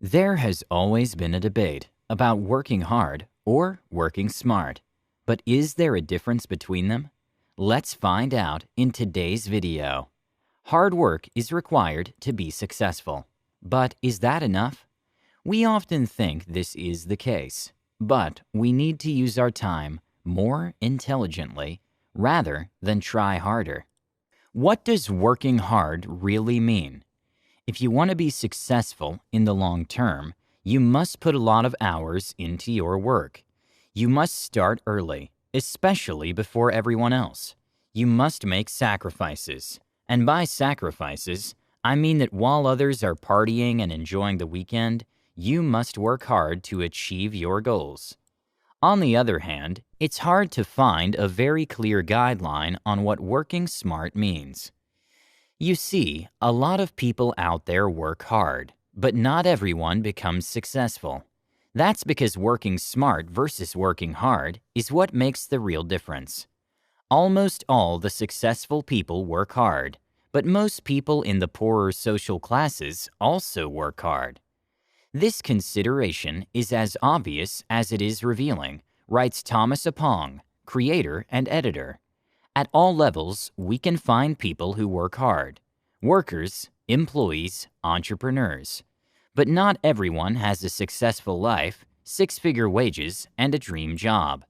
There has always been a debate about working hard or working smart. But is there a difference between them? Let's find out in today's video. Hard work is required to be successful. But is that enough? We often think this is the case, but we need to use our time more intelligently rather than try harder. What does working hard really mean? If you want to be successful in the long term, you must put a lot of hours into your work. You must start early, especially before everyone else. You must make sacrifices. And by sacrifices, I mean that while others are partying and enjoying the weekend, you must work hard to achieve your goals. On the other hand, it's hard to find a very clear guideline on what working smart means. You see, a lot of people out there work hard, but not everyone becomes successful. That's because working smart versus working hard is what makes the real difference. Almost all the successful people work hard, but most people in the poorer social classes also work hard. This consideration is as obvious as it is revealing, writes Thomas Apong, creator and editor. At all levels, we can find people who work hard. Workers, employees, entrepreneurs. But not everyone has a successful life, six-figure wages, and a dream job.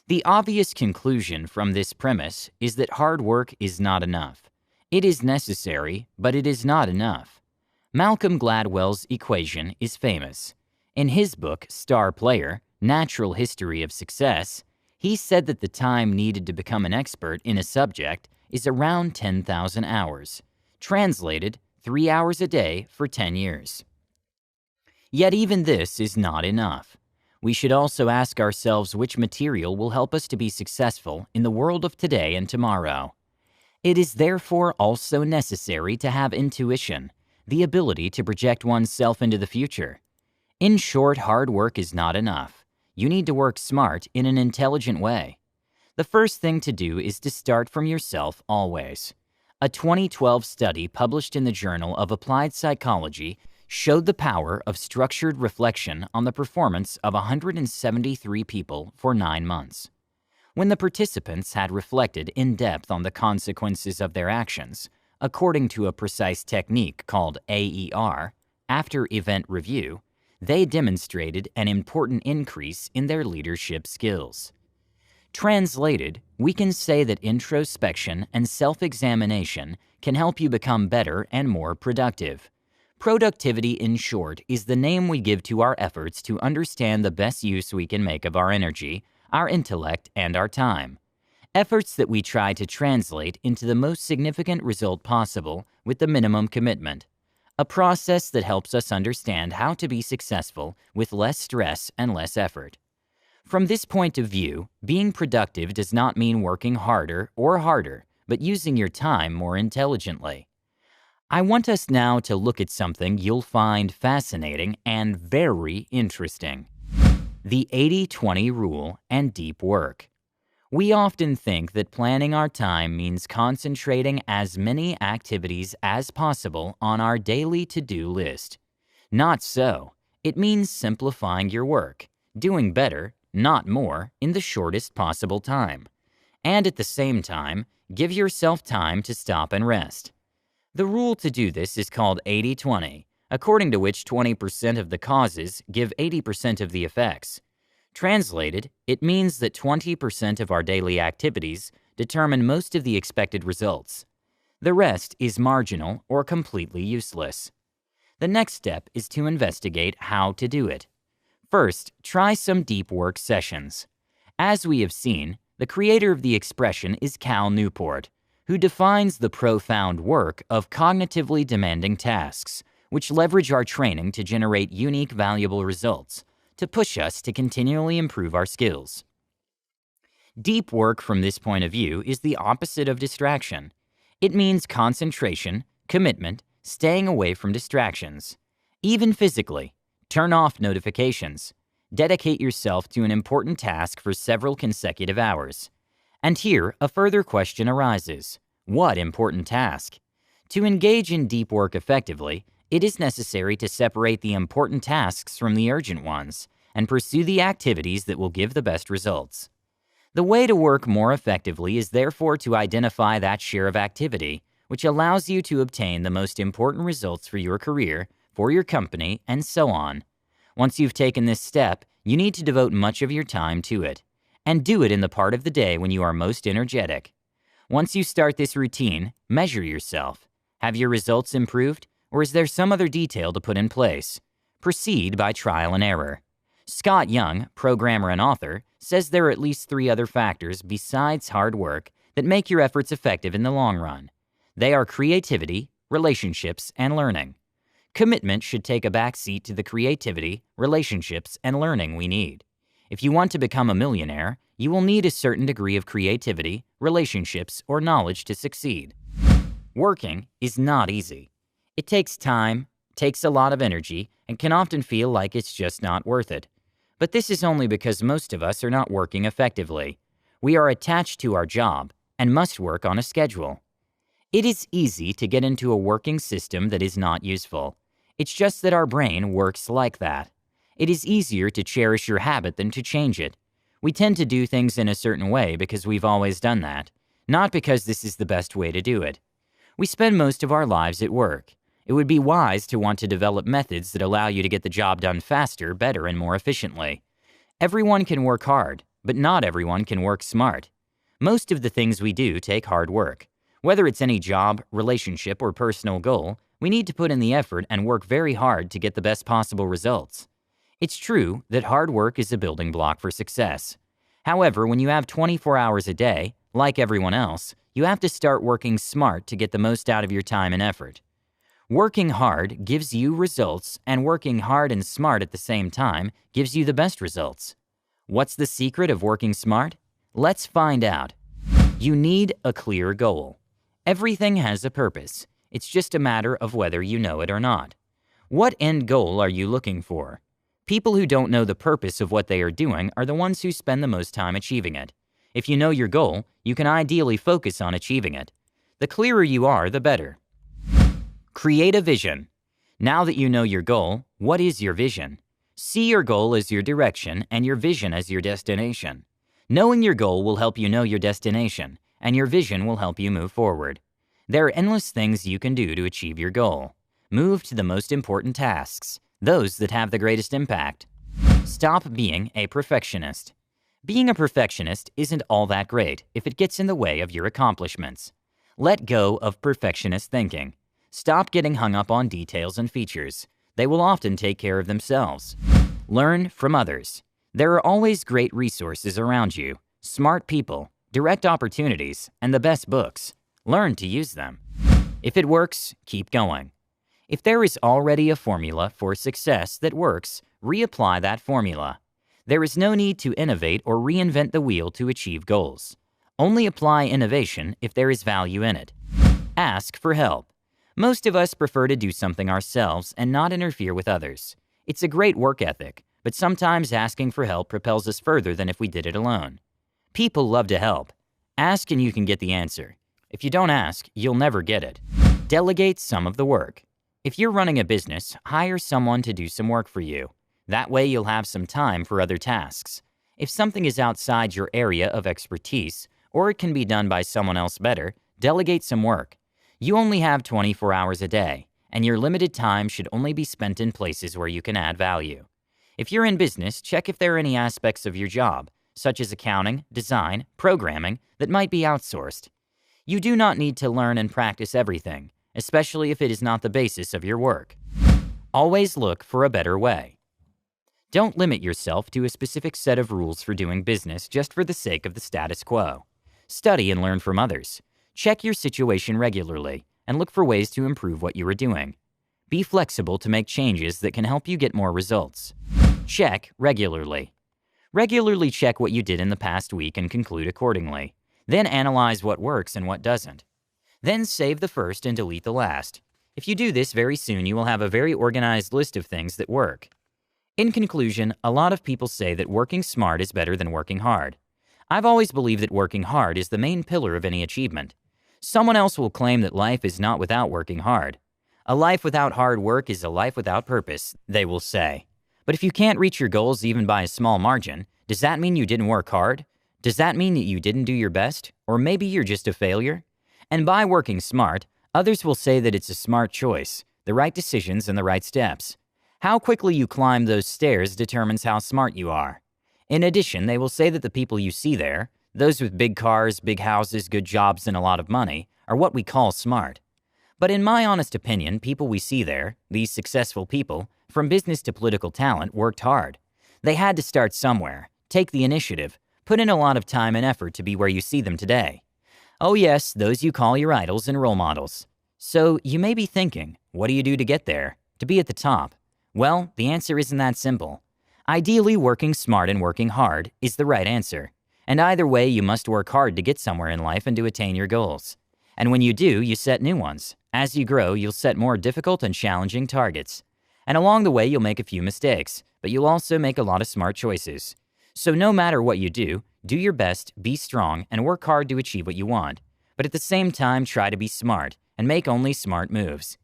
The obvious conclusion from this premise is that hard work is not enough. It is necessary, but it is not enough. Malcolm Gladwell's equation is famous. In his book, Star Player: Natural History of Success, he said that the time needed to become an expert in a subject is around 10,000 hours. Translated, 3 hours a day for 10 years. Yet even this is not enough. We should also ask ourselves which material will help us to be successful in the world of today and tomorrow. It is therefore also necessary to have intuition, the ability to project oneself into the future. In short, hard work is not enough. You need to work smart in an intelligent way. The first thing to do is to start from yourself always. A 2012 study published in the Journal of Applied Psychology showed the power of structured reflection on the performance of 173 people for 9 months. When the participants had reflected in depth on the consequences of their actions, according to a precise technique called AER, after-event review, they demonstrated an important increase in their leadership skills. Translated, we can say that introspection and self-examination can help you become better and more productive. Productivity, in short, is the name we give to our efforts to understand the best use we can make of our energy, our intellect, and our time. Efforts that we try to translate into the most significant result possible with the minimum commitment. A process that helps us understand how to be successful with less stress and less effort. From this point of view, being productive does not mean working harder, but using your time more intelligently. I want us now to look at something you'll find fascinating and very interesting. The 80-20 rule and deep work. We often think that planning our time means concentrating as many activities as possible on our daily to-do list. Not so. It means simplifying your work, doing better, not more, in the shortest possible time. And at the same time, give yourself time to stop and rest. The rule to do this is called 80-20, according to which 20% of the causes give 80% of the effects. Translated, it means that 20% of our daily activities determine most of the expected results. The rest is marginal or completely useless. The next step is to investigate how to do it. First, try some deep work sessions. As we have seen, the creator of the expression is Cal Newport, who defines the profound work of cognitively demanding tasks, which leverage our training to generate unique, valuable results, to push us to continually improve our skills. Deep work from this point of view is the opposite of distraction. It means concentration, commitment, staying away from distractions. Even physically, turn off notifications. Dedicate yourself to an important task for several consecutive hours. And here, a further question arises. What important task? To engage in deep work effectively, It is necessary to separate the important tasks from the urgent ones and pursue the activities that will give the best results. The way to work more effectively is therefore to identify that share of activity which allows you to obtain the most important results for your career, for your company, and so on. Once you've taken this step, you need to devote much of your time to it, and do it in the part of the day when you are most energetic. Once you start this routine, measure yourself. Have your results improved, or is there some other detail to put in place? Proceed by trial and error. Scott Young, programmer and author, says there are at least 3 other factors besides hard work that make your efforts effective in the long run. They are creativity, relationships, and learning. Commitment should take a back seat to the creativity, relationships, and learning we need. If you want to become a millionaire, you will need a certain degree of creativity, relationships, or knowledge to succeed. Working is not easy. It takes time, takes a lot of energy, and can often feel like it's just not worth it. But this is only because most of us are not working effectively. We are attached to our job and must work on a schedule. It is easy to get into a working system that is not useful. It's just that our brain works like that. It is easier to cherish your habit than to change it. We tend to do things in a certain way because we've always done that, not because this is the best way to do it. We spend most of our lives at work. It would be wise to want to develop methods that allow you to get the job done faster, better, and more efficiently. Everyone can work hard, but not everyone can work smart. Most of the things we do take hard work. Whether it's any job, relationship, or personal goal, we need to put in the effort and work very hard to get the best possible results. It's true that hard work is a building block for success. However, when you have 24 hours a day, like everyone else, you have to start working smart to get the most out of your time and effort. Working hard gives you results, and working hard and smart at the same time gives you the best results. What's the secret of working smart? Let's find out. You need a clear goal. Everything has a purpose. It's just a matter of whether you know it or not. What end goal are you looking for? People who don't know the purpose of what they are doing are the ones who spend the most time achieving it. If you know your goal, you can ideally focus on achieving it. The clearer you are, the better. Create a vision. Now that you know your goal, what is your vision? See your goal as your direction and your vision as your destination. Knowing your goal will help you know your destination, and your vision will help you move forward. There are endless things you can do to achieve your goal. Move to the most important tasks, those that have the greatest impact. Stop being a perfectionist. Being a perfectionist isn't all that great if it gets in the way of your accomplishments. Let go of perfectionist thinking. Stop getting hung up on details and features. They will often take care of themselves. Learn from others. There are always great resources around you, smart people, direct opportunities, and the best books. Learn to use them. If it works, keep going. If there is already a formula for success that works, reapply that formula. There is no need to innovate or reinvent the wheel to achieve goals. Only apply innovation if there is value in it. Ask for help. Most of us prefer to do something ourselves and not interfere with others. It's a great work ethic, but sometimes asking for help propels us further than if we did it alone. People love to help. Ask and you can get the answer. If you don't ask, you'll never get it. Delegate some of the work. If you're running a business, hire someone to do some work for you. That way you'll have some time for other tasks. If something is outside your area of expertise, or it can be done by someone else better, delegate some work. You only have 24 hours a day, and your limited time should only be spent in places where you can add value. If you're in business, check if there are any aspects of your job, such as accounting, design, programming, that might be outsourced. You do not need to learn and practice everything, especially if it is not the basis of your work. Always look for a better way. Don't limit yourself to a specific set of rules for doing business just for the sake of the status quo. Study and learn from others. Check your situation regularly and look for ways to improve what you are doing. Be flexible to make changes that can help you get more results. Check regularly. Regularly check what you did in the past week and conclude accordingly. Then analyze what works and what doesn't. Then save the first and delete the last. If you do this, very soon you will have a very organized list of things that work. In conclusion, a lot of people say that working smart is better than working hard. I've always believed that working hard is the main pillar of any achievement. Someone else will claim that life is not without working hard. A life without hard work is a life without purpose, they will say. But if you can't reach your goals even by a small margin, does that mean you didn't work hard? Does that mean that you didn't do your best? Or maybe you're just a failure? And by working smart, others will say that it's a smart choice, the right decisions and the right steps. How quickly you climb those stairs determines how smart you are. In addition, they will say that the people you see there, those with big cars, big houses, good jobs, and a lot of money, are what we call smart. But in my honest opinion, people we see there, these successful people, from business to political talent, worked hard. They had to start somewhere, take the initiative, put in a lot of time and effort to be where you see them today. Oh yes, those you call your idols and role models. So you may be thinking, what do you do to get there, to be at the top? Well, the answer isn't that simple. Ideally, working smart and working hard is the right answer. And either way, you must work hard to get somewhere in life and to attain your goals. And when you do, you set new ones. As you grow, you'll set more difficult and challenging targets. And along the way, you'll make a few mistakes, but you'll also make a lot of smart choices. So no matter what you do your best, be strong, and work hard to achieve what you want. But at the same time, try to be smart and make only smart moves.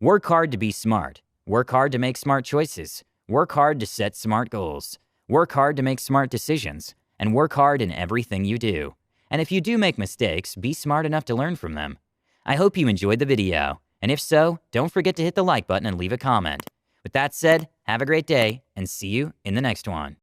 Work hard to be smart. Work hard to make smart choices. Work hard to set smart goals. Work hard to make smart decisions. And work hard in everything you do. And if you do make mistakes, be smart enough to learn from them. I hope you enjoyed the video. And if so, don't forget to hit the like button and leave a comment. With that said, have a great day and see you in the next one.